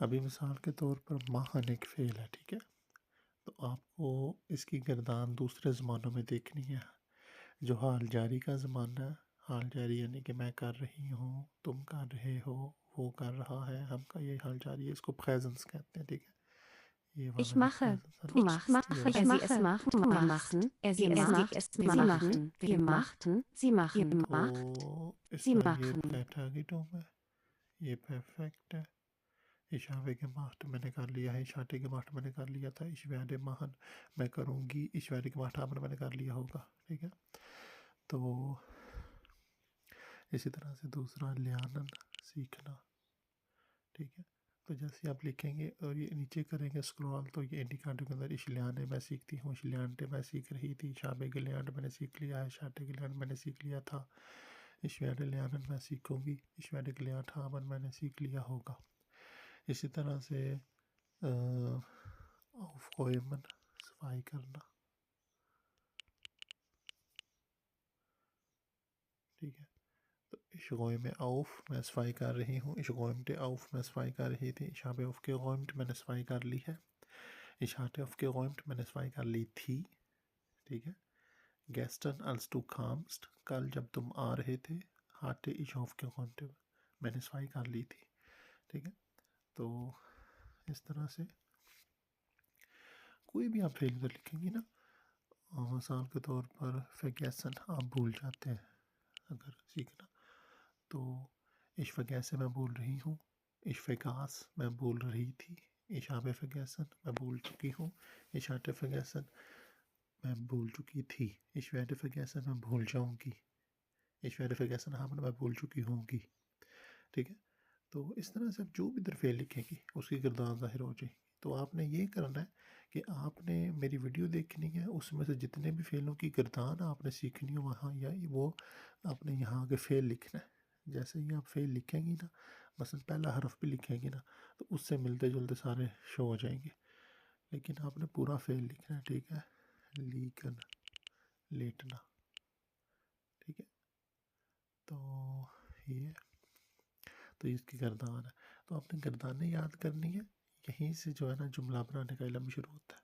ابھی مثال کے طور پر ماہن ایک فعل ہے، ٹھیک ہے، تو آپ کو اس کی گردان دوسرے زمانوں میں دیکھنی ہے۔ جو حال جاری کا زمانہ ہے، حال جاری یعنی کہ میں کر رہی ہوں، تم کر رہے ہو، وہ کر رہا ہے، ہم کا یہ حال جاری ہے، اس کو پریزنس کہتے ہیں، ٹھیک ہے، یہ Ich والا جو mache, پریزنس ہے du نا، machst, یہ er sie es macht, du Wir machst, machen, sie er macht, macht, sie wir machen, machen, wir wir machten, machen, sie machen, ihr تو macht, اس sie کا یہ machen. پیٹاگیٹو میں یہ پرفیکٹ ہے۔ اشارے کے ماہٹ میں نے کر لیا ہے، اشارے کے ماہٹ میں نے کر لیا تھا، اشوارے ماہن میں کروں گی، اشارے کے ماہٹ میں نے کر لیا ہوگا، ٹھیک ہے۔ تو اسی طرح سے دوسرا لیانن سیکھنا، ٹھیک ہے، تو جیسے آپ لکھیں گے اور یہ نیچے کریں گے اسکرول تو یہ انڈیکیٹر کے اندر اشلیانے میں سیکھتی ہوں، اشلیانٹے میں سیکھ رہی تھی، شابے گلیانٹ میں نے سیکھ لیا ہے، شاٹے گلیانٹ میں نے سیکھ لیا تھا، اشوارے لیانن میں سیکھوں گی، اشوارے گلیانٹ ہامن میں نے سیکھ لیا ہوگا۔ اسی طرح سے آف کوئمن صفائی کرنا، ٹھیک ہے، تو اشغوئم اوف میں صفائی کر رہی ہوں، اشغوئمٹ اوف میں صفائی کر رہی تھی، اشاب اوف کے غوئمٹ میں نے صفائی کر لی ہے، اشاٹ اوف کے غوئمٹ میں نے صفائی کر لی تھی، ٹھیک ہے۔ گیسٹن الس ٹو کامسٹ کل جب تم آ رہے تھے، ہاٹے اشوف کے غوئمٹ میں نے صفائی کر لی تھی، ٹھیک ہے۔ تو اس طرح سے کوئی بھی آپ فیل کر لکھیں گی نا، مثال کے طور پر فیگیسن آپ بھول جاتے ہیں اگر سیکھنا، تو اشفگیسے میں بول رہی ہوں، اشفگاس میں بول رہی تھی، اشاب فگیسن میں بول چکی ہوں، اشاٹ فگیسن میں بول چکی تھی، اشویٹ فگیسن میں بھول جاؤں گی، اشویٹ فگیسن ہاں میں بول چکی ہوں گی، ٹھیک ہے۔ تو اس طرح سے آپ جو بھی در فعل لکھیں گی اس کی گردان ظاہر ہو جائے گی۔ تو آپ نے یہ کرنا ہے کہ آپ نے میری ویڈیو دیکھنی ہے، اس میں سے جتنے بھی فعلوں کی گردان آپ نے سیکھنی ہے وہاں، یا وہ آپ نے یہاں آگے فعل لکھنا ہے۔ جیسے ہی آپ فعل لکھیں گی نا، مثلا پہلا حرف بھی لکھیں گی نا، تو اس سے ملتے جلتے سارے شو ہو جائیں گے، لیکن آپ نے پورا فعل لکھنا ہے، ٹھیک ہے، لیکن لیٹنا، ٹھیک ہے۔ تو یہ تو اس کی گردان ہے، تو آپ نے گردانیں یاد کرنی ہے، یہیں سے جو ہے نا جملہ بنانے کا علم شروع ہوتا ہے۔